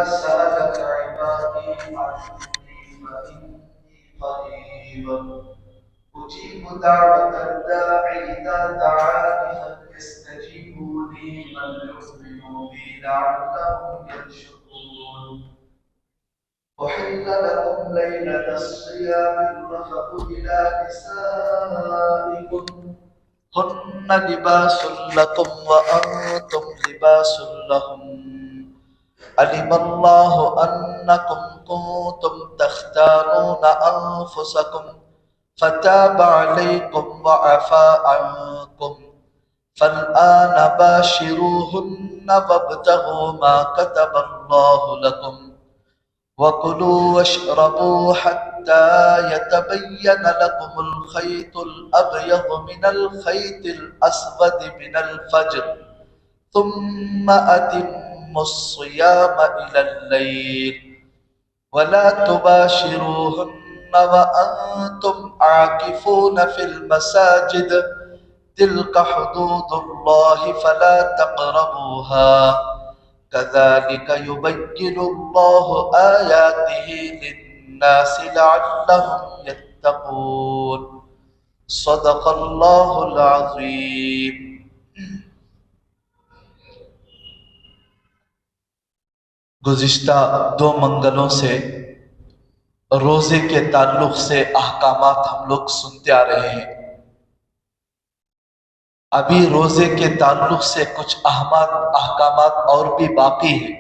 سألك عبادي عني فإني قريب أجيب دعوة الداعي إذا دعاني فليستجيبوا لي وليؤمنوا بي لعلهم يرشدون. أحل لكم ليلة الصيام الرفث إلى نسائكم هن لباس لكم وأنتم لباس لهم علم الله أنكم كنتم تختارون أنفسكم فتاب عليكم وعفى عنكم فالآن باشروهن وابتغوا ما كتب الله لكم وكلوا واشربوا حتى يتبين لكم الخيط الأبيض من الخيط الأسود من الفجر ثم أتموا الصيام إلى الليل ولا تباشروهن وأنتم عاكفون في المساجد تلك حدود الله فلا تقربوها كذلك يبين الله آياته للناس لعلهم يتقون صدق الله العظيم. گزشتہ 2 منگلوں سے روزے کے تعلق سے احکامات ہم لوگ سنتے آ رہے ہیں. ابھی روزے کے تعلق سے کچھ احکامات اور بھی باقی ہیں،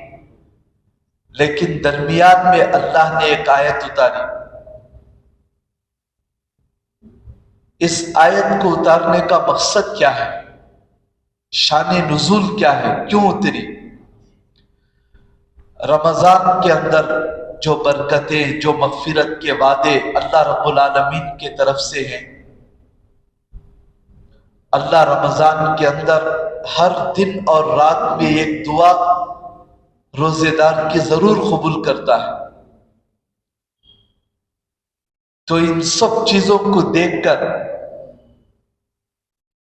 لیکن درمیان میں اللہ نے ایک آیت اتاری. اس آیت کو اتارنے کا مقصد کیا ہے؟ شان نزول کیا ہے؟ کیوں اتری؟ رمضان کے اندر جو برکتیں، جو مغفرت کے وعدے اللہ رب العالمین کی طرف سے ہیں، اللہ رمضان کے اندر ہر دن اور رات میں ایک دعا روزے دار کی ضرور قبول کرتا ہے. تو ان سب چیزوں کو دیکھ کر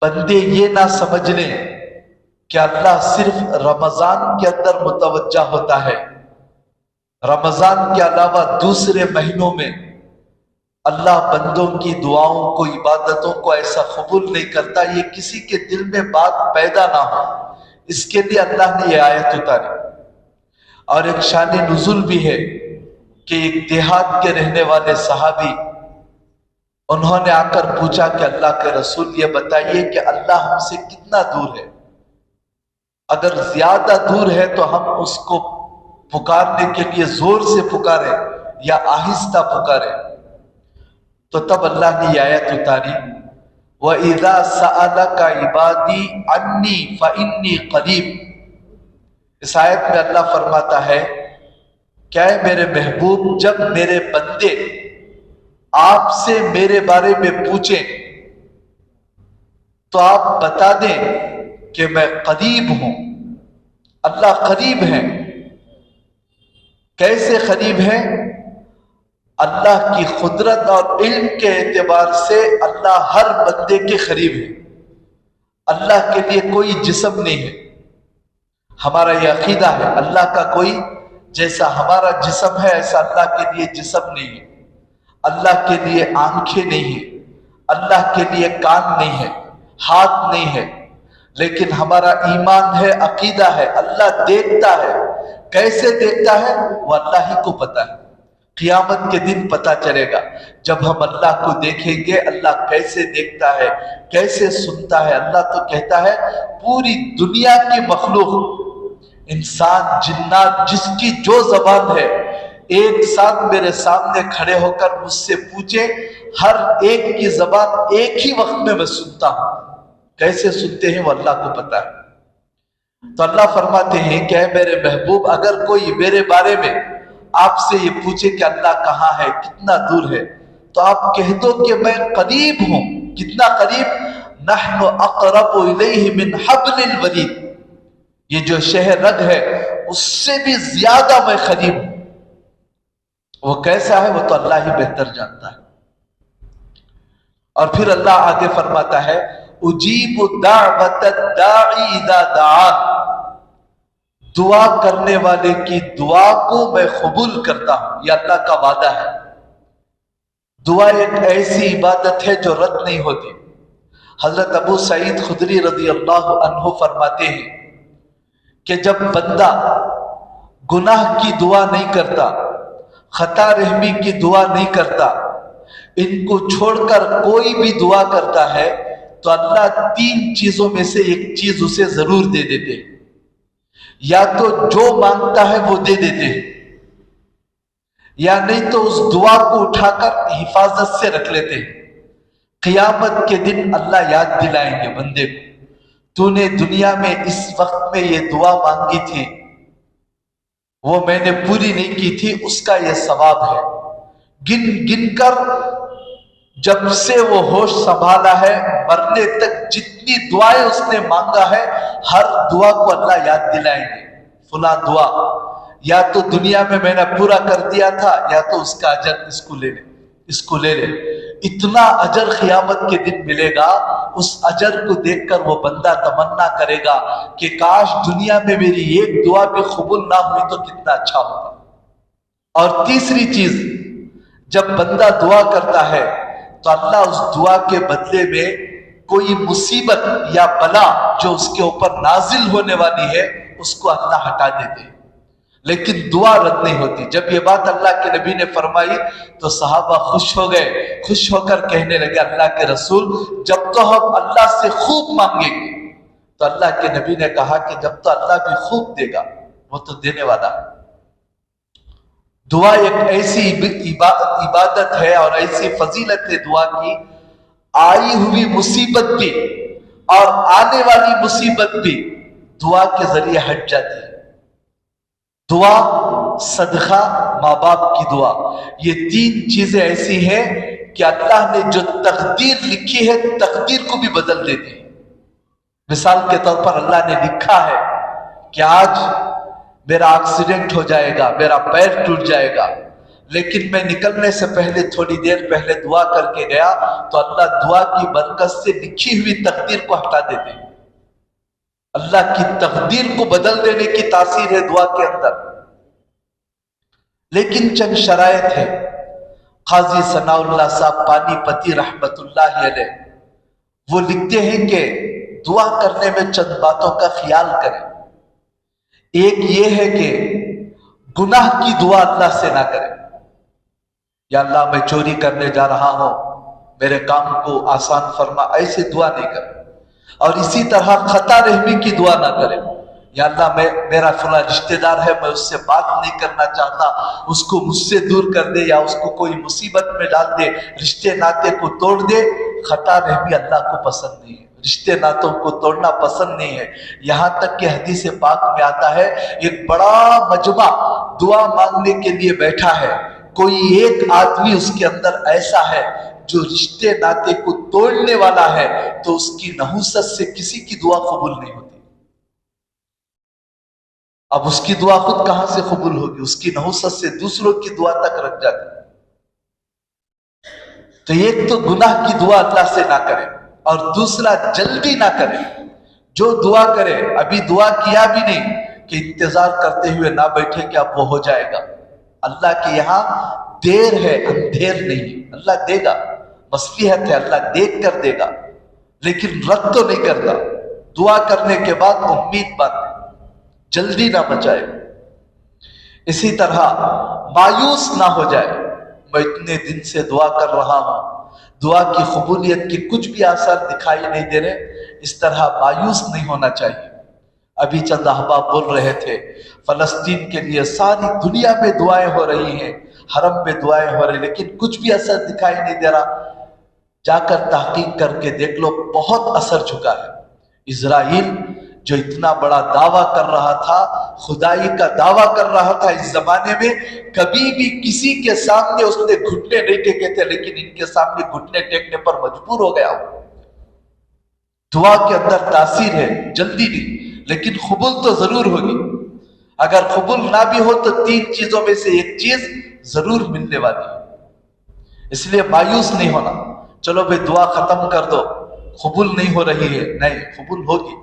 بندے یہ نہ سمجھ لیں کہ اللہ صرف رمضان کے اندر متوجہ ہوتا ہے، رمضان کے علاوہ دوسرے مہینوں میں اللہ بندوں کی دعاؤں کو، عبادتوں کو ایسا قبول نہیں کرتا. یہ کسی کے دل میں بات پیدا نہ ہو، اس کے لیے اللہ نے یہ آیت اتاری. اور ایک شان نزول بھی ہے کہ ایک دیہات کے رہنے والے صحابی، انہوں نے آ کر پوچھا کہ اللہ کے رسول یہ بتائیے کہ اللہ ہم سے کتنا دور ہے؟ اگر زیادہ دور ہے تو ہم اس کو پکارنے کے لیے زور سے پکاریں یا آہستہ پکاریں؟ تو تب اللہ نے یہ آیت اتاری، وَإِذَا سَأَلَكَ عِبَادِي عَنِّي فَإِنِّي قَرِيبٌ. اس آیت میں اللہ فرماتا ہے کیا ہے میرے محبوب، جب میرے بندے آپ سے میرے بارے میں پوچھیں تو آپ بتا دیں کہ میں قریب ہوں. اللہ قریب ہے. کیسے قریب ہے؟ اللہ کی قدرت اور علم کے اعتبار سے اللہ ہر بندے کے قریب ہے. اللہ کے لیے کوئی جسم نہیں ہے. ہمارا یہ عقیدہ ہے اللہ کا کوئی جیسا ہمارا جسم ہے ایسا اللہ کے لیے جسم نہیں ہے. اللہ کے لیے آنکھیں نہیں ہیں، اللہ کے لیے کان نہیں ہے، ہاتھ نہیں ہے. لیکن ہمارا ایمان ہے، عقیدہ ہے اللہ دیکھتا ہے. کیسے دیکھتا ہے وہ اللہ ہی کو پتا ہے. قیامت کے دن پتا چلے گا جب ہم اللہ کو دیکھیں گے اللہ کیسے دیکھتا ہے، کیسے سنتا ہے. اللہ تو کہتا ہے پوری دنیا کی مخلوق، انسان، جنات، جس کی جو زبان ہے ایک ساتھ میرے سامنے کھڑے ہو کر مجھ سے پوچھے، ہر ایک کی زبان ایک ہی وقت میں سنتا ہوں. کیسے سنتے ہیں وہ اللہ کو پتا ہے. تو اللہ فرماتے ہیں کہ اے میرے محبوب، اگر کوئی میرے بارے میں آپ سے یہ پوچھے کہ اللہ کہاں ہے، کتنا دور ہے، تو آپ کہہ دو کہ میں قریب ہوں. کتنا قریب؟ نحن اقرب الیہ من حبل الورید. یہ جو شہر رگ ہے اس سے بھی زیادہ میں قریب ہوں. وہ کیسا ہے وہ تو اللہ ہی بہتر جانتا ہے. اور پھر اللہ آگے فرماتا ہے اجیب دعوت الداعی اذا دعان. دعا کرنے والے کی دعا کو میں قبول کرتا ہوں، یہ اللہ کا وعدہ ہے۔ دعا ایک ایسی عبادت ہے جو رد نہیں ہوتی۔ حضرت ابو سعید خدری رضی اللہ عنہ فرماتے ہیں کہ جب بندہ گناہ کی دعا نہیں کرتا، خطا رحمی کی دعا نہیں کرتا، ان کو چھوڑ کر کوئی بھی دعا کرتا ہے تو اللہ 3 چیزوں میں سے ایک چیز اسے ضرور دے دیتے ہیں۔ یا تو جو مانگتا ہے وہ دے دیتے ہیں، یا نہیں تو اس دعا کو اٹھا کر حفاظت سے رکھ لیتے ہیں۔ قیامت کے دن اللہ یاد دلائیں گے بندے کو، تو نے دنیا میں اس وقت میں یہ دعا مانگی تھی، وہ میں نے پوری نہیں کی تھی، اس کا یہ ثواب ہے۔ گن گن کر جب سے وہ ہوش سنبھالا ہے مرنے تک جتنی دعائیں اس نے مانگا ہے، ہر دعا کو اللہ یاد دلائیں گے، فلاں دعا یا تو دنیا میں نے پورا کر دیا تھا، یا تو اس کا اجر اس کو لے لے، اس کو لے لے۔ اتنا اجر قیامت کے دن ملے گا، اس اجر کو دیکھ کر وہ بندہ تمنا کرے گا کہ کاش دنیا میں میری ایک دعا بھی قبول نہ ہوئی تو کتنا اچھا ہوگا۔ اور تیسری چیز، جب بندہ دعا کرتا ہے تو اللہ اس دعا کے بدلے میں کوئی مصیبت یا بلا جو اس کے اوپر نازل ہونے والی ہے اس کو اللہ ہٹا دیتے ہیں، لیکن دعا رد نہیں ہوتی۔ جب یہ بات اللہ کے نبی نے فرمائی تو صحابہ خوش ہو گئے، خوش ہو کر کہنے لگے اللہ کے رسول جب تو ہم اللہ سے خوب مانگیں گے، تو اللہ کے نبی نے کہا کہ جب تو اللہ بھی خوب دے گا، وہ تو دینے والا ہے۔ دعا ایک ایسی عبادت ہے اور ایسی فضیلت ہے دعا کی، آئی ہوئی مصیبت بھی اور آنے والی مصیبت بھی دعا کے ذریعے ہٹ جاتی ہے۔ دعا، صدقہ، ماں باپ کی دعا، یہ 3 چیزیں ایسی ہیں کہ اللہ نے جو تقدیر لکھی ہے تقدیر کو بھی بدل دیتی ہے۔ مثال کے طور پر اللہ نے لکھا ہے کہ آج میرا ایکسیڈنٹ ہو جائے گا، میرا پیر ٹوٹ جائے گا، لیکن میں نکلنے سے پہلے تھوڑی دیر پہلے دعا کر کے گیا تو اللہ دعا کی برکت سے لکھی ہوئی تقدیر کو ہٹا دیتے ہیں۔ اللہ کی تقدیر کو بدل دینے کی تاثیر ہے دعا کے اندر۔ لیکن چند شرائط ہے۔ قاضی ثناء اللہ صاحب پانی پتی رحمت اللہ علیہ وہ لکھتے ہیں کہ دعا کرنے میں چند باتوں کا خیال کریں۔ ایک یہ ہے کہ گناہ کی دعا اللہ سے نہ کریں، یا اللہ میں چوری کرنے جا رہا ہوں، میرے کام کو آسان فرما، ایسی دعا نہیں کریں۔ اور اسی طرح خطا رحمی کی دعا نہ کریں، یا اللہ میرا فلاں رشتہ دار ہے، میں اس سے بات نہیں کرنا چاہتا، اس کو مجھ سے دور کر دے یا اس کو کوئی مصیبت میں ڈال دے، رشتے ناطے کو توڑ دے۔ خطا رحمی اللہ کو پسند نہیں ہے، رشتے ناتوں کو توڑنا پسند نہیں ہے۔ یہاں تک کہ حدیث پاک میں آتا ہے ایک بڑا مجمع دعا مانگنے کے لیے بیٹھا ہے، کوئی ایک آدمی اس کے اندر ایسا ہے جو رشتے ناطے کو توڑنے والا ہے تو اس کی نحوست سے کسی کی دعا قبول نہیں ہوتی۔ اب اس کی دعا خود کہاں سے قبول ہوگی؟ اس کی نحوست سے دوسروں کی دعا تک رکھ جاتی۔ تو ایک تو گناہ کی دعا اللہ سے نہ کرے، اور دوسرا جلدی نہ کرے۔ جو دعا کرے ابھی دعا کیا بھی نہیں کہ انتظار کرتے ہوئے نہ بیٹھے کہ اب وہ ہو جائے گا۔ اللہ کے یہاں دیر ہے، اندھیر نہیں۔ اللہ دے گا، مصلحت ہے، اللہ دیکھ کر دے گا، لیکن رد تو نہیں کرتا۔ دعا کرنے کے بعد امید باندھے، جلدی نہ بچائے۔ اسی طرح مایوس نہ ہو جائے، میں اتنے دن سے دعا کر رہا ہوں، دعا کی قبولیت کے کچھ بھی آثار دکھائی نہیں دے رہے، اس طرح مایوس نہیں ہونا چاہیے۔ ابھی چند احباب بول رہے تھے فلسطین کے لیے ساری دنیا میں دعائیں ہو رہی ہیں، حرم میں دعائیں ہو رہی، لیکن کچھ بھی اثر دکھائی نہیں دے رہا۔ جا کر تحقیق کر کے دیکھ لو، بہت اثر چکا ہے۔ اسرائیل جو اتنا بڑا دعویٰ کر رہا تھا، خدائی کا دعویٰ کر رہا تھا اس زمانے میں، کبھی بھی کسی کے سامنے اس نے گھٹنے نہیں ٹیکے تھے، لیکن ان کے سامنے گھٹنے ٹیکنے پر مجبور ہو گیا۔ دعا کے اندر تاثیر ہے، جلدی نہیں، لیکن قبول تو ضرور ہوگی۔ اگر قبول نہ بھی ہو تو 3 چیزوں میں سے ایک چیز ضرور ملنے والی ہے۔ اس لیے مایوس نہیں ہونا، چلو بھئی دعا ختم کر دو، قبول نہیں ہو رہی ہے، نہیں، قبول ہوگی۔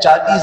40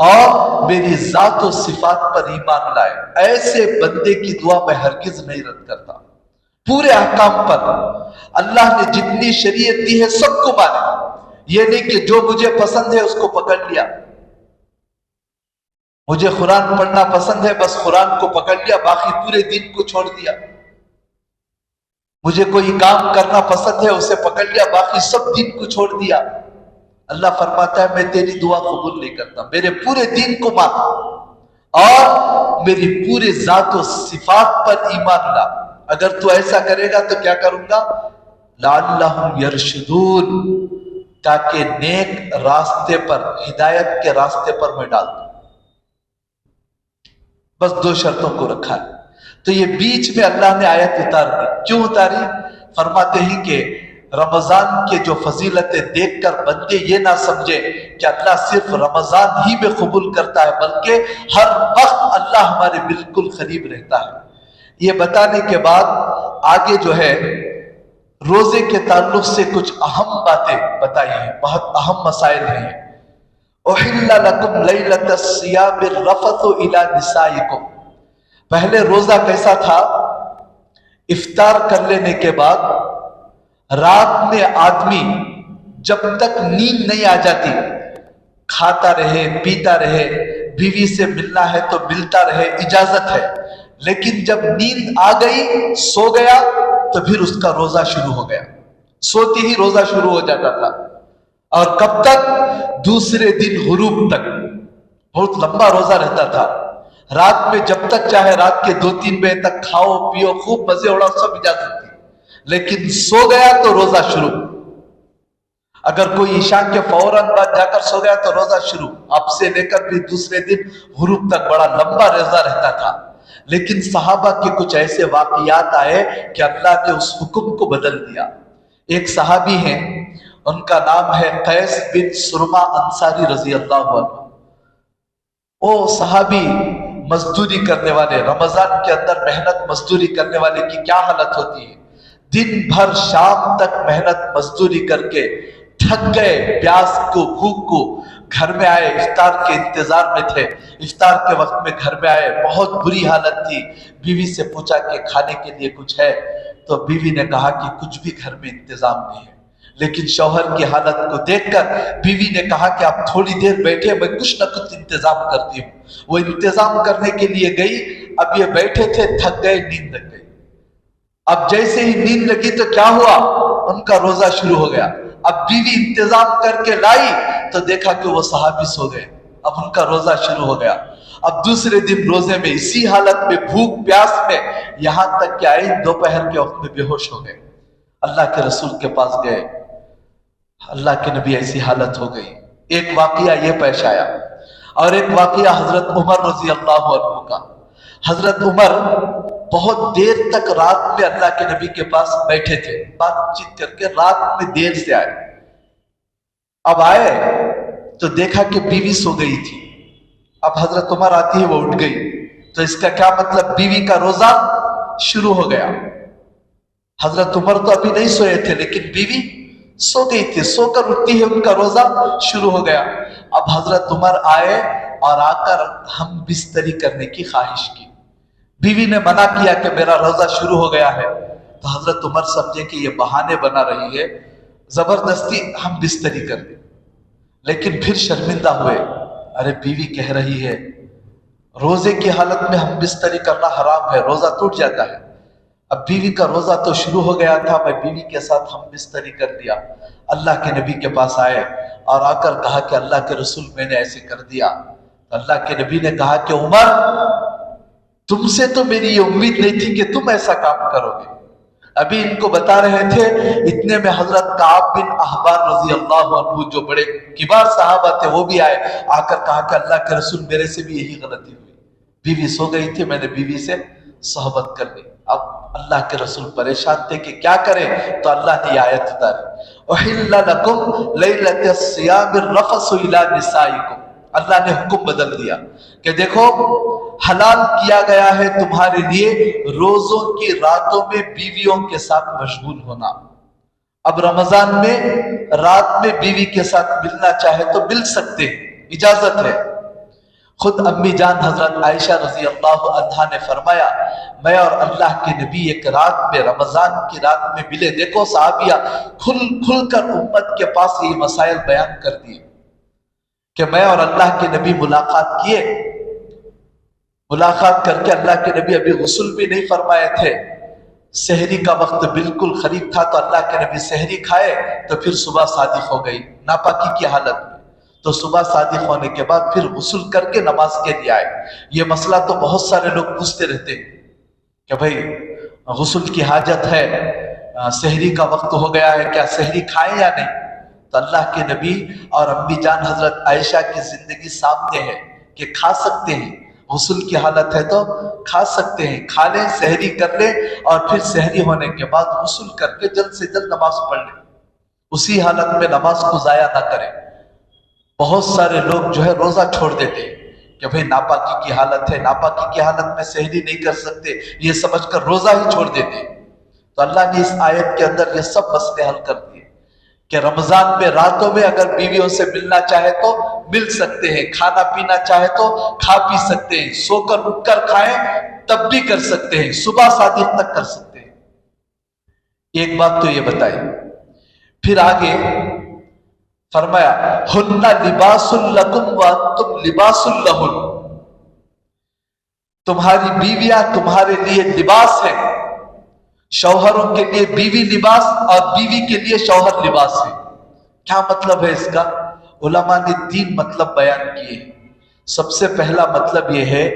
اور میری ذات و صفات پر ایمان لائے، ایسے بندے کی دعا میں ہرگز نہیں رد کرتا۔ پورے احکام پر اللہ نے جتنی شریعت دی ہے سب کو مانے، یہ نہیں کہ جو مجھے پسند ہے اس کو پکڑ لیا، مجھے قرآن پڑھنا پسند ہے بس قرآن کو پکڑ لیا، باقی پورے دین کو چھوڑ دیا، مجھے کوئی کام کرنا پسند ہے اسے پکڑ لیا، باقی سب دین کو چھوڑ دیا۔ اللہ فرماتا ہے میں تیری دعا قبول نہیں کرتا، میرے پورے دین کو مان اور میری پورے ذات و صفات پر ایمان لا۔ اگر تو ایسا کرے گا تو کیا کروں گا؟ لعلہم یرشدون، تاکہ نیک راستے پر، ہدایت کے راستے پر میں ڈال دوں۔ بس دو شرطوں کو رکھا ہے۔ تو یہ بیچ میں اللہ نے آیت اتار دی، کیوں اتاری؟ فرماتے ہیں کہ رمضان کے جو فضیلتیں دیکھ کر بندے یہ نہ سمجھے کہ اللہ صرف رمضان ہی میں قبول کرتا ہے، بلکہ ہر وقت اللہ ہمارے بالکل قریب رہتا ہے۔ یہ بتانے کے بعد آگے جو ہے روزے کے تعلق سے کچھ اہم باتیں بتائی ہیں، بہت اہم مسائل ہیں۔ احل لکم لیلۃ الصیام الرفث الی نسائکم، پہلے روزہ کیسا تھا؟ افطار کر لینے کے بعد رات میں آدمی جب تک نیند نہیں آ جاتی کھاتا رہے پیتا رہے، بیوی سے ملنا ہے تو ملتا رہے، اجازت ہے، لیکن جب نیند آ گئی سو گیا تو پھر اس کا روزہ شروع ہو گیا، سوتی ہی روزہ شروع ہو جاتا تھا، اور کب تک؟ دوسرے دن غروب تک، بہت لمبا روزہ رہتا تھا۔ رات میں جب تک چاہے رات کے 2-3 بجے تک کھاؤ پیو خوب مزے اڑاؤ، سب اجازت تھی، لیکن سو گیا تو روزہ شروع۔ اگر کوئی عشاء کے فوراً بعد جا کر سو گیا تو روزہ شروع، اب سے لے کر بھی دوسرے دن غروب تک بڑا لمبا روزہ رہتا تھا۔ لیکن صحابہ کے کچھ ایسے واقعات آئے کہ اللہ نے اس حکم کو بدل دیا۔ ایک صحابی ہیں، ان کا نام ہے قیس بن سرما انصاری رضی اللہ عنہ۔ وہ صحابی مزدوری کرنے والے، رمضان کے اندر محنت مزدوری کرنے والے کی کیا حالت ہوتی ہے، دن بھر شام تک محنت مزدوری کر کے تھک گئے، پیاس کو بھوک کو، گھر میں آئے، افطار کے انتظار میں تھے، افطار کے وقت میں گھر میں آئے، بہت بری حالت تھی، بیوی سے پوچھا کہ کھانے کے لیے کچھ ہے؟ تو بیوی نے کہا کہ کچھ بھی گھر میں انتظام نہیں ہے، لیکن شوہر کی حالت کو دیکھ کر بیوی نے کہا کہ آپ تھوڑی دیر بیٹھے، میں کچھ نہ کچھ انتظام کرتی ہوں۔ وہ انتظام کرنے کے لیے گئی، اب یہ بیٹھے تھے، تھک گئے، نیند لگ گئی۔ اب جیسے ہی نیند لگی تو کیا ہوا؟ ان کا روزہ شروع ہو گیا۔ اب بیوی انتظام کر کے لائی تو دیکھا کہ وہ صحابی سو گئے، اب ان کا روزہ شروع ہو گیا۔ اب دوسرے دن روزے میں اسی حالت میں، بھوک پیاس میں، یہاں تک کہ آئی دوپہر کے وقت میں بے ہوش ہو گئے۔ اللہ کے رسول کے پاس گئے، اللہ کے نبی ایسی حالت ہو گئی۔ ایک واقعہ یہ پیش آیا، اور ایک واقعہ حضرت عمر رضی اللہ عنہ کا۔ حضرت عمر بہت دیر تک رات میں اللہ کے نبی کے پاس بیٹھے تھے، بات چیت کر کے رات میں دیر سے آئے۔ اب آئے تو دیکھا کہ بیوی سو گئی تھی۔ اب حضرت عمر آتی ہے، وہ اٹھ گئی، تو اس کا کیا مطلب؟ بیوی کا روزہ شروع ہو گیا۔ حضرت عمر تو ابھی نہیں سوئے تھے، لیکن بیوی سو گئی تھی، سو کر اٹھتی ہے، ان کا روزہ شروع ہو گیا۔ اب حضرت عمر آئے اور آ کر ہم بستری کرنے کی خواہش کی۔ بیوی نے منع کیا کہ میرا روزہ شروع ہو گیا ہے، تو حضرت عمر سمجھے کہ یہ بہانے بنا رہی ہے، زبردستی ہم بستری کر دیں، لیکن پھر شرمندہ ہوئے، ارے بیوی کہہ رہی ہے روزے کی حالت میں ہم بستری کرنا حرام ہے، روزہ ٹوٹ جاتا ہے۔ اب بیوی کا روزہ تو شروع ہو گیا تھا، میں بیوی کے ساتھ ہم بستری کر دیا۔ اللہ کے نبی کے پاس آئے اور آ کر کہا کہ اللہ کے رسول میں نے ایسے کر دیا۔ اللہ کے نبی نے کہا کہ عمر، تم سے تو میری یہ امید نہیں تھی کہ تم ایسا کام کرو گے۔ ابھی ان کو بتا رہے تھے، اتنے میں حضرت کعب بن احبار رضی اللہ عنہ جو بڑے کبار صحابہ تھے وہ بھی آئے، آ کر کہا کہ اللہ کے رسول میرے سے بھی یہی غلطی ہوئی، بیوی سو گئی تھی، میں نے بیوی سے صحبت کر لی۔ اب اللہ کے رسول پریشان تھے کہ کیا کریں، تو اللہ نے یہ آیت اتاری، احل لکم لیلۃ الصیام الرفث الی نسائکم۔ اللہ نے حکم بدل دیا کہ دیکھو حلال کیا گیا ہے تمہارے لیے روزوں کی راتوں میں بیویوں کے ساتھ مشغول ہونا۔ اب رمضان میں رات میں بیوی کے ساتھ ملنا چاہے تو مل سکتے، اجازت ہے، خود امی جان حضرت عائشہ رضی اللہ عنہا نے فرمایا میں اور اللہ کے نبی ایک رات میں رمضان کی رات میں ملے. دیکھو صحابیہ کھل کر امت کے پاس یہ مسائل بیان کر دیے کہ میں اور اللہ کے نبی ملاقات کیے. ملاقات کر کے اللہ کے نبی ابھی غسل بھی نہیں فرمائے تھے. سحری کا وقت بالکل قریب تھا تو اللہ کے نبی سحری کھائے تو پھر صبح صادق ہو گئی ناپاکی کی حالت میں. تو صبح صادق ہونے کے بعد پھر غسل کر کے نماز کے لیے آئے. یہ مسئلہ تو بہت سارے لوگ پوچھتے رہتے ہیں کہ بھائی غسل کی حاجت ہے, سحری کا وقت ہو گیا ہے, کیا سحری کھائیں یا نہیں؟ تو اللہ کے نبی اور امی جان حضرت عائشہ کی زندگی سامنے ہے کہ کھا سکتے ہیں. غسل کی حالت ہے تو کھا سکتے ہیں, کھا لیں, سحری کر لیں اور پھر سحری ہونے کے بعد غسل کر کے جلد سے جلد نماز پڑھ لیں. اسی حالت میں نماز کو ضائع نہ کریں. بہت سارے لوگ جو ہے روزہ چھوڑ دیتے ہیں کہ بھئی ناپاکی کی حالت ہے, ناپاکی کی حالت میں سحری نہیں کر سکتے, یہ سمجھ کر روزہ ہی چھوڑ دیتے ہیں. تو اللہ نے اس آیت کے اندر یہ سب مسئلے حل کر دیے کہ رمضان میں راتوں میں اگر بیویوں سے ملنا چاہے تو مل سکتے ہیں, کھانا پینا چاہے تو کھا پی سکتے ہیں, سو کر اٹھ کر کھائیں تب بھی کر سکتے ہیں, صبح صادق تک کر سکتے ہیں. ایک بات تو یہ بتائی. پھر آگے فرمایا ہن لباس لکم وانتم لباس لہن, تمہاری بیویاں تمہارے لیے لباس ہیں. شوہروں کے لیے بیوی لباس اور بیوی کے لیے شوہر لباس ہے. کیا مطلب ہے اس کا؟ علماء نے 3 مطلب بیان کیے. سب سے پہلا مطلب یہ ہے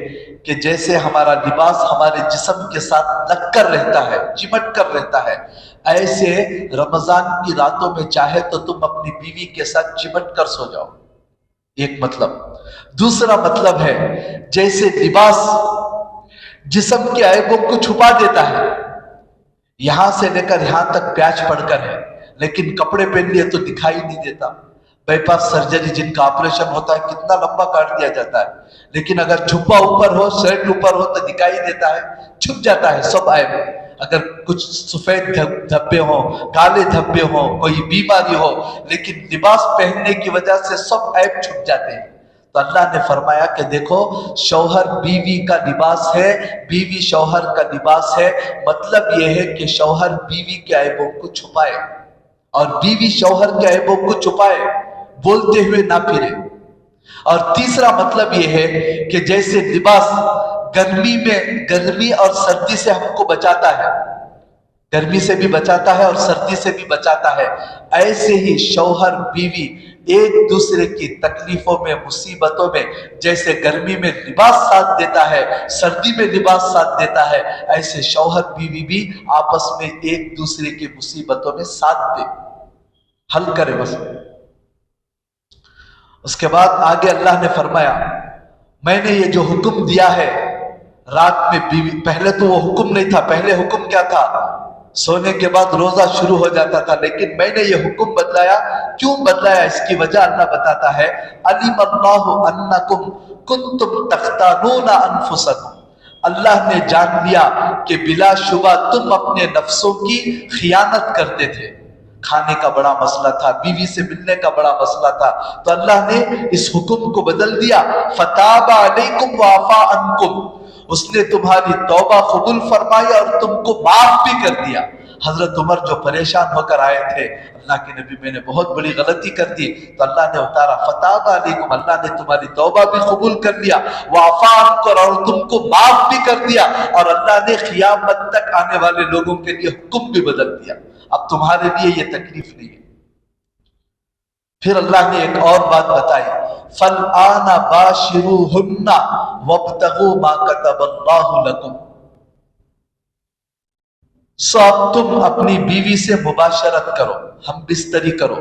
کہ جیسے ہمارا لباس ہمارے جسم کے ساتھ لگ کر رہتا ہے, چمٹ کر رہتا ہے, ایسے رمضان کی راتوں میں چاہے تو تم اپنی بیوی کے ساتھ چمٹ کر سو جاؤ. ایک مطلب. دوسرا مطلب ہے جیسے لباس جسم کے عیبوں کو چھپا دیتا ہے, یہاں سے لے کر یہاں تک پیچ پڑ کر ہے, لیکن کپڑے پہن لیے تو دکھائی نہیں دیتا. بائی پاس سرجری جن کا آپریشن ہوتا ہے کتنا لمبا کاٹ دیا جاتا ہے, لیکن اگر جھپا اوپر ہو, شرٹ اوپر ہو تو دکھائی دیتا ہے, چھپ جاتا ہے سب عیب. اگر کچھ سفید دھبے ہوں, کالے دھبے ہوں, کوئی بیماری ہو, لیکن لباس پہننے کی وجہ سے سب عیب چھپ جاتے ہیں. تو اللہ نے فرمایا کہ دیکھو شوہر بیوی کا لباس ہے, بیوی شوہر کا لباس ہے. مطلب یہ ہے کہ شوہر بیوی کے عیبوں کو چھپائے اور بیوی شوہر کے عیبوں کو چھپائے, بولتے ہوئے نہ پھرے. اور تیسرا مطلب یہ ہے کہ جیسے لباس گرمی اور سردی سے ہم کو بچاتا ہے, گرمی سے بھی بچاتا ہے اور سردی سے بھی بچاتا ہے, ایسے ہی شوہر بیوی ایک دوسرے کی تکلیفوں میں, مصیبتوں میں, جیسے گرمی میں لباس ساتھ دیتا ہے, سردی میں لباس ساتھ دیتا ہے, ایسے شوہر بیوی بھی آپس میں ایک دوسرے کی مصیبتوں میں ساتھ دے, حل کرے بس. اس کے بعد آگے اللہ نے فرمایا میں نے یہ جو حکم دیا ہے رات میں بیوی, پہلے تو وہ حکم نہیں تھا. پہلے حکم کیا تھا؟ سونے کے بعد روزہ شروع ہو جاتا تھا, لیکن میں نے یہ حکم بدلایا. کیوں بدلایا؟ اس کی وجہ اللہ بتاتا ہے علم اللہ انکم کنتم تختانون انفسکم, اللہ نے جان لیا کہ بلا شبہ تم اپنے نفسوں کی خیانت کرتے تھے. کھانے کا بڑا مسئلہ تھا, بیوی سے ملنے کا بڑا مسئلہ تھا, تو اللہ نے اس حکم کو بدل دیا. فتاب علیکم وعفا عنکم, اس نے تمہاری توبہ قبول فرمائی اور تم کو معاف بھی کر دیا. حضرت عمر جو پریشان ہو کر آئے تھے, اللہ کے نبی میں نے بہت بڑی غلطی کر دی, تو اللہ نے اتارا فتاب علیکم, اللہ نے تمہاری توبہ بھی قبول کر لیا, وعفا عنکم, اور تم کو معاف بھی کر دیا, اور اللہ نے قیامت تک آنے والے لوگوں کے لیے حکم بھی بدل دیا. اب تمہارے لیے یہ تکلیف نہیں ہے. پھر اللہ نے ایک اور بات بتائی, فَالْآنَ بَاشِرُوهُنَّ وَابْتَغُوا مَا كَتَبَ اللَّهُ لَكُمْ, سو اب تم اپنی بیوی سے مباشرت کرو, ہم بستری کرو.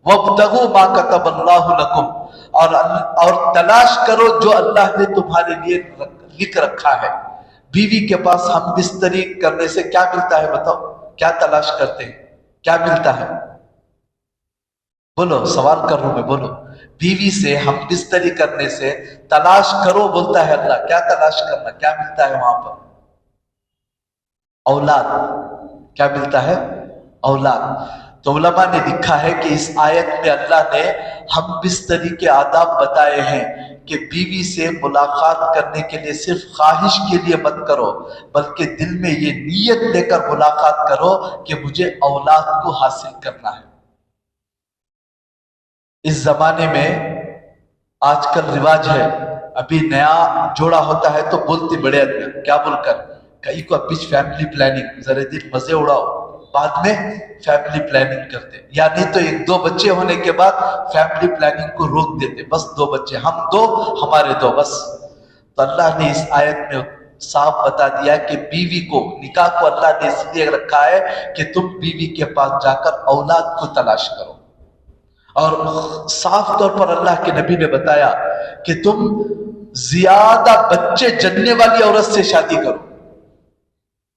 وَابْتَغُوا مَا كَتَبَ اللَّهُ لَكُمْ, اور تلاش کرو جو اللہ نے تمہارے لیے لکھ رکھا ہے. بیوی کے پاس ہم بستری کرنے سے کیا ملتا ہے بتاؤ؟ کیا تلاش کرتے ہیں؟ کیا ملتا ہے؟ بولو, سوال کر رہا ہوں میں, بولو. بیوی سے ہم بستری کرنے سے تلاش کرو بولتا ہے اللہ. کیا تلاش کرنا, کیا ملتا ہے وہاں پر؟ اولاد. کیا ملتا ہے؟ اولاد. تو علماء نے لکھا ہے کہ اس آیت میں اللہ نے ہم بستری کے آداب بتائے ہیں کہ بیوی سے ملاقات کرنے کے لیے صرف خواہش کے لیے مت کرو، بلکہ دل میں یہ نیت لے کر ملاقات کرو کہ مجھے اولاد کو حاصل کرنا ہے۔ اس زمانے میں آج کل رواج ہے، ابھی نیا جوڑا ہوتا ہے تو بولتے بڑے آدمی کیا بول کر کئی کو بیچ فیملی پلاننگ، ذرا دن مزے اڑاؤ، بعد میں فیملی پلاننگ کرتے، یا نہیں تو 1-2 بچے ہونے کے بعد فیملی پلاننگ کو روک دیتے، بس 2 بچے، ہم 2 ہمارے 2 بس۔ تو اللہ نے اس آیت میں صاف بتا دیا کہ بیوی کو، نکاح کو اللہ نے اس لیے رکھا ہے کہ تم بیوی کے پاس جا کر اولاد کو تلاش کرو، اور صاف طور پر اللہ کے نبی نے بتایا کہ تم زیادہ بچے جننے والی عورت سے شادی کرو۔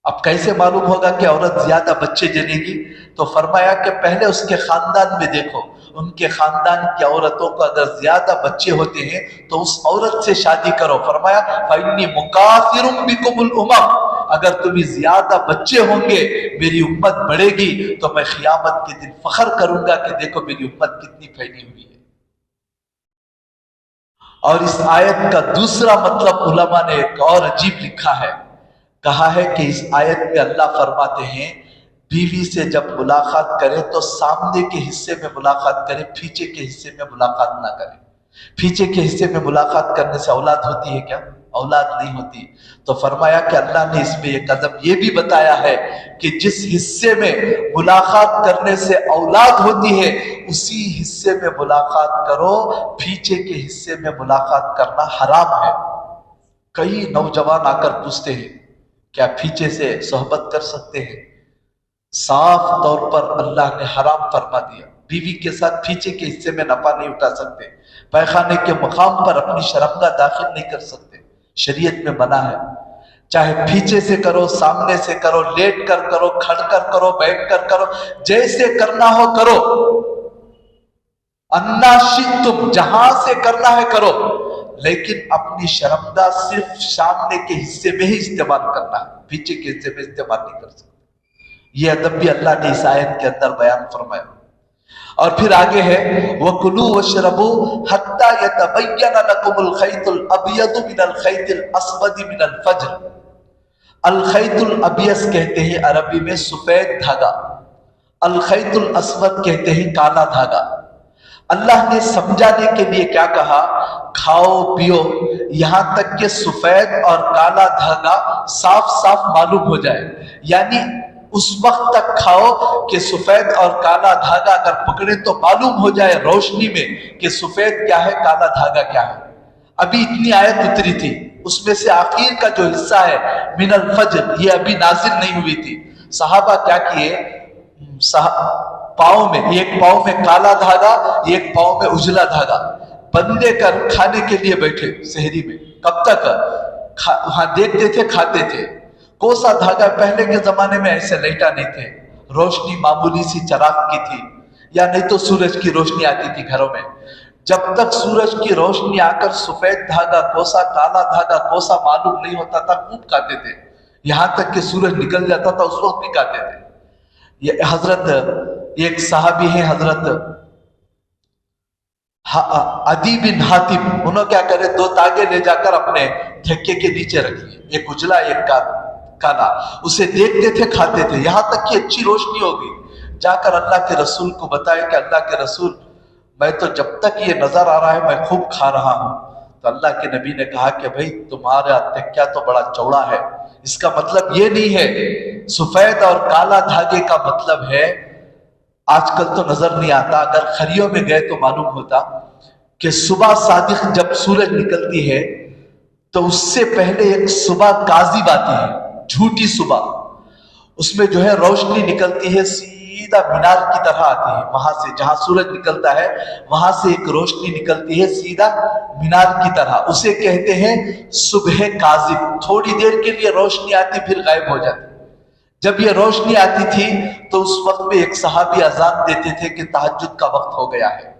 اب کیسے معلوم ہوگا کہ عورت زیادہ بچے جنے گی؟ تو فرمایا کہ پہلے اس کے خاندان میں دیکھو، ان کے خاندان کی عورتوں کو اگر زیادہ بچے ہوتے ہیں تو اس عورت سے شادی کرو۔ فرمایا فَإِنِّي مُكَاثِرٌ بِكُمُ الْأُمَمَ، اگر تمہیں زیادہ بچے ہوں گے، میری امت بڑھے گی، تو میں قیامت کے دن فخر کروں گا کہ دیکھو میری امت کتنی پھیلی ہوئی ہے۔ اور اس آیت کا دوسرا مطلب علماء نے ایک اور عجیب لکھا ہے، کہا ہے کہ اس آیت میں اللہ فرماتے ہیں بیوی سے جب ملاقات کرے تو سامنے کے حصے میں ملاقات کرے، پیچھے کے حصے میں ملاقات نہ کرے۔ پیچھے کے حصے میں ملاقات کرنے سے اولاد ہوتی ہے کیا؟ اولاد نہیں ہوتی۔ تو فرمایا کہ اللہ نے اس میں ایک قدم یہ بھی بتایا ہے کہ جس حصے میں ملاقات کرنے سے اولاد ہوتی ہے اسی حصے میں ملاقات کرو، پیچھے کے حصے میں ملاقات کرنا حرام ہے۔ کئی نوجوان آ کر پوچھتے ہیں کیا پیچھے سے صحبت کر سکتے ہیں؟ صاف طور پر اللہ نے حرام فرما دیا، بیوی کے ساتھ پیچھے کے حصے میں نفع نہیں اٹھا سکتے، پیخانے کے مقام پر اپنی شرمگاہ داخل نہیں کر سکتے، شریعت میں منع ہے۔ چاہے پیچھے سے کرو، سامنے سے کرو، لیٹ کر کرو، کھڑ کر کرو، بیٹھ کر کرو، جیسے کرنا ہو کرو، انا شئتم، جہاں سے کرنا ہے کرو، لیکن اپنی شرمگاہ صرف سامنے کے حصے میں ہی استعمال کرنا ہے، پیچھے کے حصے میں استعمال نہیں کر سکتے۔ یہ ادب بھی اللہ نے اس آیت کے اندر بیان فرمایا۔ اور پھر آگے ہے وَكُلُوا وَاشْرَبُوا حَتَّى يَتَبَيَّنَ لَكُمُ الْخَيْطُ الْأَبْيَضُ مِنَ الْخَيْطِ الْأَسْوَدِ مِنَ الْفَجْرِ۔ الخیط الابیض کہتے ہیں عربی میں سفید دھاگا، الخیط الاسود کہتے ہیں کالا دھاگا۔ اللہ نے سمجھانے کے لیے کیا کہا؟ کھاؤ پیو یہاں تک کہ سفید اور کالا دھاگا صاف صاف معلوم ہو جائے، یعنی اس وقت تک کھاؤ کہ سفید اور کالا دھاگا اگر پکڑے تو معلوم ہو جائے روشنی میں کہ سفید کیا ہے، کالا دھاگا کیا ہے۔ ابھی اتنی آیت اتری تھی، اس میں سے آخر کا جو حصہ ہے من الفجر، یہ ابھی نازل نہیں ہوئی تھی۔ صحابہ کیا کیے، پاؤں میں، ایک پاؤں میں کالا دھاگا، ایک پاؤں میں اجلا دھاگا بندھے کر کھانے کے لیے بیٹھے سحری میں۔ کب تک؟ وہاں دیکھتے تھے، کھاتے تھے۔ کوسا دھاگا، پہلے کے زمانے میں ایسے لائٹاں نہیں تھے، روشنی معمولی سی چراغ کی تھی، یا نہیں تو سورج کی روشنی آتی تھی گھروں میں۔ جب تک سورج کی روشنی آ کر سفید دھاگا کوسا، کالا دھاگا کوسا معلوم نہیں ہوتا تھا، خوب کھاتے تھے، یہاں تک کہ سورج نکل جاتا تھا اس وقت بھی کھاتے تھے۔ یہ حضرت ایک صحابی ہیں حضرت عدی بن حاتم، انہوں کیا کرے، 2 تاگے لے جا کر اپنے دھکے کے نیچے رکھ لیے، ایک اجلا ایک کالا، اسے دیکھتے تھے، کھاتے تھے، یہاں تک کہ اچھی روشنی ہوگی۔ جا کر اللہ کے رسول کو بتائے کہ اللہ کے رسول، میں تو جب تک یہ نظر آ رہا ہے میں خوب کھا رہا ہوں۔ تو اللہ کے نبی نے کہا کہ بھائی تمہارا تکیا تو بڑا چوڑا ہے، اس کا مطلب یہ نہیں ہے۔ سفید اور کالا دھاگے کا مطلب ہے، آج کل تو نظر نہیں آتا، اگر خریوں میں گئے تو معلوم ہوتا کہ صبح صادق جب سورج نکلتی ہے تو اس سے پہلے ایک صبح کاذب آتی ہے، جھوٹی صبح، اس میں جو ہے روشنی نکلتی ہے، سیدھا مینار کی طرح آتی ہے، وہاں سے جہاں سورج نکلتا ہے وہاں سے ایک روشنی نکلتی ہے سیدھا مینار کی طرح، اسے کہتے ہیں صبح کاذب۔ تھوڑی دیر کے لیے روشنی آتی پھر غائب ہو جاتی۔ جب یہ روشنی آتی تھی تو اس وقت میں ایک صحابی اذان دیتے تھے کہ تہجد کا وقت ہو گیا ہے۔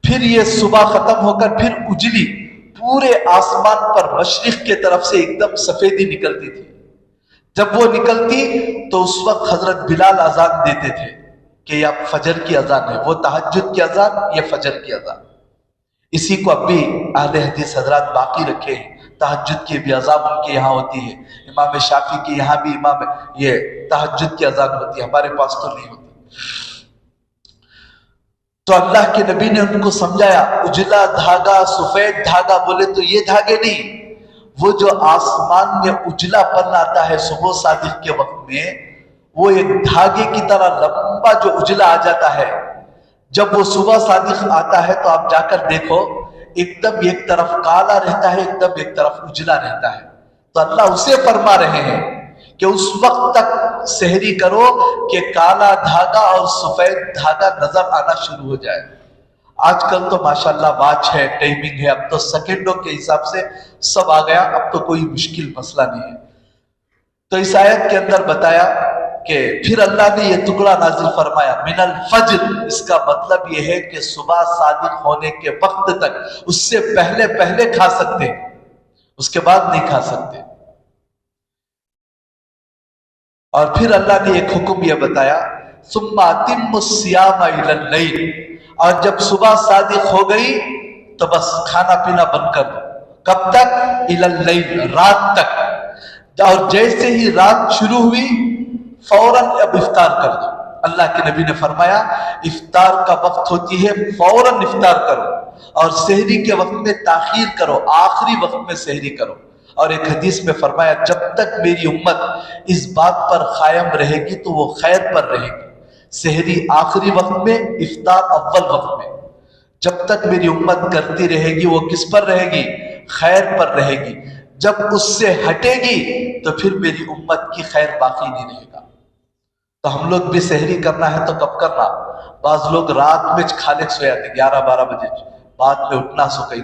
پھر یہ صبح ختم ہو کر پھر اجلی پورے آسمان پر مشرق کے طرف سے ایک دم سفیدی نکلتی تھی۔ جب وہ نکلتی تو اس وقت حضرت بلال اذان دیتے تھے کہ یہ فجر کی اذان ہے، وہ تہجد کی اذان، یہ فجر کی اذان۔ اسی کو اب بھی اہل حدیث حضرات باقی رکھے ہیں. تہجد کی بھی اذان ان کے یہاں ہوتی ہے. امام شافعی کے یہاں بھی یہ تہجد کی اذان ہوتی ہے. ہمارے پاس تو نہیں ہوتی. تو اللہ کے نبی نے ان کو سمجھایا اجلا دھاگا سفید دھاگا بولے تو یہ دھاگے نہیں، وہ جو آسمان میں اجلا پن آتا ہے صبح صادق کے وقت میں، وہ ایک دھاگے کی طرح لمبا جو اجلا آ جاتا ہے. جب وہ صبح صادق آتا ہے تو آپ جا کر دیکھو ایک دم ایک طرف کالا رہتا ہے، ایک دم ایک طرف اجلا رہتا ہے. تو اللہ اسے فرما رہے ہیں کہ اس وقت تک سحری کرو کہ کالا دھاگا اور سفید دھاگا نظر آنا شروع ہو جائے. آج کل تو ماشاءاللہ واچ ہے، ٹائمنگ ہے، اب تو سیکنڈوں کے حساب سے سب آ گیا، اب تو کوئی مشکل مسئلہ نہیں ہے. تو اس آیت کے اندر بتایا کہ پھر اللہ نے یہ ٹکڑا نازل فرمایا من الفجر. اس کا مطلب یہ ہے کہ صبح صادق ہونے کے وقت تک، اس سے پہلے کھا سکتے، اس کے بعد نہیں کھا سکتے. اور پھر اللہ نے ایک حکم یہ بتایا ثم اتموا الصیام الی اللیل. اور جب صبح صادق ہو گئی تو بس کھانا پینا بند کر دو. کب تک؟ الی اللیل، رات تک. اور جیسے ہی رات شروع ہوئی فوراً اب افطار کر دو. اللہ کے نبی نے فرمایا افطار کا وقت ہوتی ہے فوراً افطار کرو، اور سحری کے وقت میں تاخیر کرو، آخری وقت میں سحری کرو. اور ایک حدیث میں فرمایا جب تک میری امت اس بات پر قائم رہے گی تو وہ خیر پر رہے گی. سحری آخری وقت میں، افطار اول وقت میں. جب تک میری امت کرتی رہے گی وہ کس پر رہے گی؟ خیر پر رہے گی. جب اس سے ہٹے گی تو پھر میری امت کی خیر باقی نہیں رہے گا. تو ہم لوگ بھی سحری کرنا ہے تو کب کرنا؟ بعض لوگ رات میں کھا لے سو جاتے 11-12 بجے، بعد میں اٹھنا سو کہیں.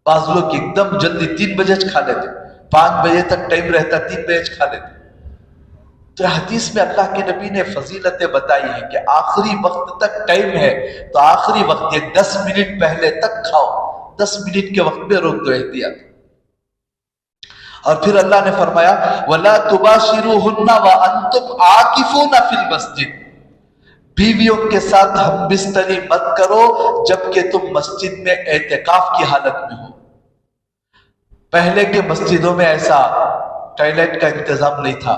بعض لوگ ایک دم جلدی 3 بجے کھا لیتے، 5 بجے تک ٹائم رہتا 3 بجے کھا لیتے. تو حدیث میں اللہ کے نبی نے فضیلتیں بتائی ہیں کہ آخری وقت تک ٹائم ہے تو آخری وقت 10 منٹ پہلے تک کھاؤ، 10 منٹ کے وقت میں روک دو احتیاط. اور پھر اللہ نے فرمایا وَلَا تُبَاشِرُوهُنَّ وَأَنْتُمْ عَاكِفُونَ فِي الْمَسْجِدِ. بیویوں کے ساتھ ہم بستری مت کرو جبکہ تم مسجد میں اعتکاف کی حالت میں ہو. پہلے کے مسجدوں میں ایسا ٹوائلٹ کا انتظام نہیں تھا،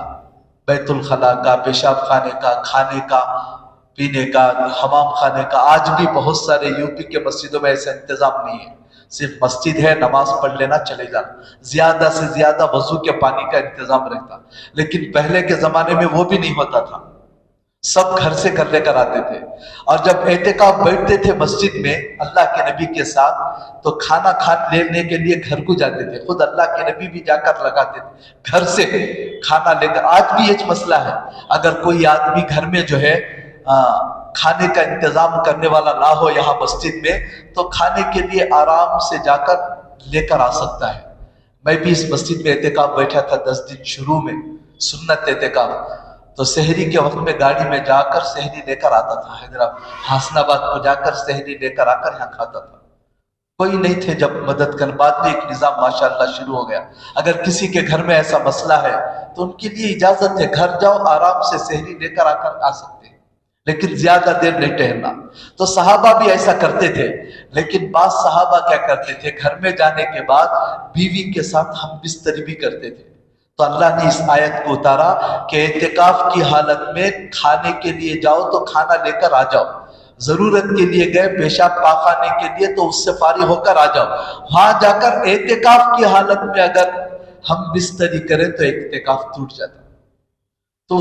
بیت الخلا کا، پیشاب خانے کا، کھانے کا، پینے کا، حمام خانے کا. آج بھی بہت سارے یو پی کے مسجدوں میں ایسا انتظام نہیں ہے. صرف مسجد ہے، نماز پڑھ لینا، چلے جانا. زیادہ سے زیادہ وضو کے پانی کا انتظام رہتا. لیکن پہلے کے زمانے میں وہ بھی نہیں ہوتا تھا، سب گھر سے کر لے کر آتے تھے. اور جب اعتکاف بیٹھتے تھے مسجد میں اللہ کے نبی کے ساتھ تو کھانا لینے کے لیے گھر کو جاتے تھے. خود اللہ کے نبی بھی جا کر لگاتے تھے گھر سے کھانا لے کر. آج بھی یہ مسئلہ ہے، اگر کوئی آدمی گھر میں جو ہے کھانے کا انتظام کرنے والا نہ ہو یہاں مسجد میں تو کھانے کے لیے آرام سے جا کر لے کر آ سکتا ہے. میں بھی اس مسجد میں اعتکاف بیٹھا تھا 10 دن شروع میں، سنت اعتکاف. تو سحری کے وقت میں گاڑی میں جا کر سحری لے کر آتا تھا، حیدرآباد حسن آباد کو جا کر سحری لے کر آ کر یہاں کھاتا تھا. کوئی نہیں تھے جب مدد کر. بعد میں ایک نظام ماشاءاللہ شروع ہو گیا. اگر کسی کے گھر میں ایسا مسئلہ ہے تو ان کے لیے اجازت ہے، گھر جاؤ آرام سے سحری لے کر آ سکتے ہیں، لیکن زیادہ دیر نہیں ٹہلنا. تو صحابہ بھی ایسا کرتے تھے. لیکن بعض صحابہ کیا کرتے تھے، گھر میں جانے کے بعد بیوی کے ساتھ ہم بستری بھی کرتے تھے. تو اللہ نے اس آیت کو اتارا کہ اعتکاف کی حالت میں کھانے کے لیے جاؤ تو کھانا لے کر آ جاؤ. ضرورت کے لیے گئے پیشاب پاخانے کے لیے تو اس سے فارغ ہو کر آ جاؤ. وہاں جا کر اعتکاف کی حالت میں اگر ہم بستری کریں تو اعتکاف ٹوٹ جاتا. تو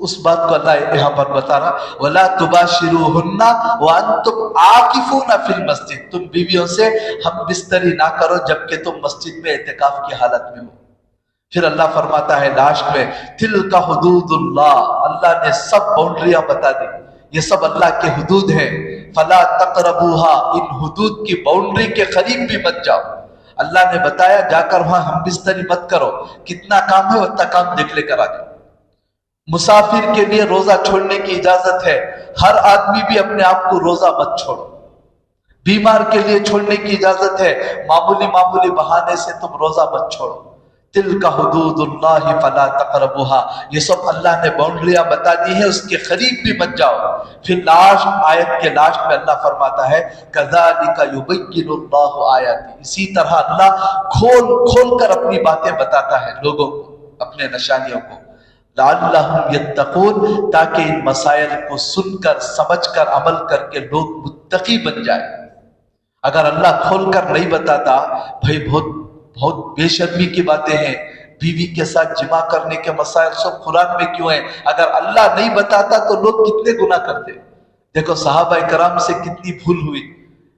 اس بات کو اللہ یہاں پر بتا رہا وَلَا تُبَاشِرُوهُنَّ وَأَنْتُمْ عَاكِفُونَ فِي الْمَسْجِدِ. تم بیویوں سے ہم بستری نہ کرو جبکہ تم مسجد میں اعتکاف کی حالت میں ہو. پھر اللہ فرماتا ہے لاسٹ میں تِلْكَ حُدُودُ اللَّهِ. اللہ نے سب باؤنڈریاں بتا دی، یہ سب اللہ کے حدود ہیں. فَلَا تَقْرَبُوهَا. ان حدود کی باؤنڈری کے قریب بھی مت جاؤ. اللہ نے بتایا جا کر وہاں ہم بستری مت کرو. کتنا کام ہے اتنا کام دیکھ لے کر آ جاؤ. مسافر کے لیے روزہ چھوڑنے کی اجازت ہے، ہر آدمی بھی اپنے آپ کو روزہ مت چھوڑو. بیمار کے لیے چھوڑنے کی اجازت ہے، معمولی بہانے سے تم روزہ مت چھوڑو. تلک حدود اللہ فلا تقربوها، یہ سب اللہ نے باؤنڈریاں بتا دی ہیں، اس کے قریب بھی مت جاؤ۔ پھر لاسٹ آیت کے لاسٹ میں اللہ فرماتا ہے کذالک یبین اللہ آیاتی، اسی طرح اللہ کھول کھول کر اپنی باتیں بتاتا ہے لوگوں کو، اپنے نشانیوں کو، لعلہم یتقون، تاکہ ان مسائل کو سن کر سمجھ کر عمل کر کے لوگ متقی بن جائیں۔ اگر اللہ کھول کر نہیں بتاتا، بھائی بہت بے شرمی کی باتیں ہیں، بیوی کے ساتھ جمع کرنے کے مسائل سب قرآن میں کیوں ہیں؟ اگر اللہ نہیں بتاتا تو لوگ کتنے گناہ کرتے۔ دیکھو صحابہ کرام سے کتنی بھول ہوئی،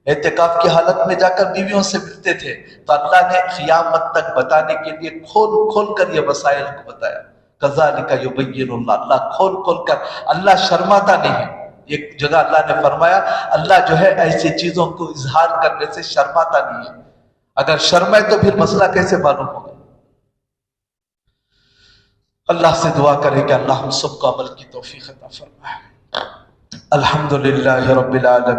اعتکاف کی حالت میں جا کر بیویوں سے ملتے تھے، تو اللہ نے قیامت تک بتانے کے لیے کھول کھول کر یہ مسائل کو بتایا۔ کذالک یبین اللہ، اللہ کھول کھول کر، اللہ شرماتا نہیں ہے۔ ایک جگہ اللہ نے فرمایا اللہ جو ہے ایسی چیزوں کو اظہار کرنے سے شرماتا نہیں ہے، اگر شرمائے تو پھر مسئلہ کیسے معلوم ہوگا؟ اللہ سے دعا کریں کہ اللہ ہم سب کو عمل کی توفیق عطا فرمائے۔ الحمدللہ رب العالمین۔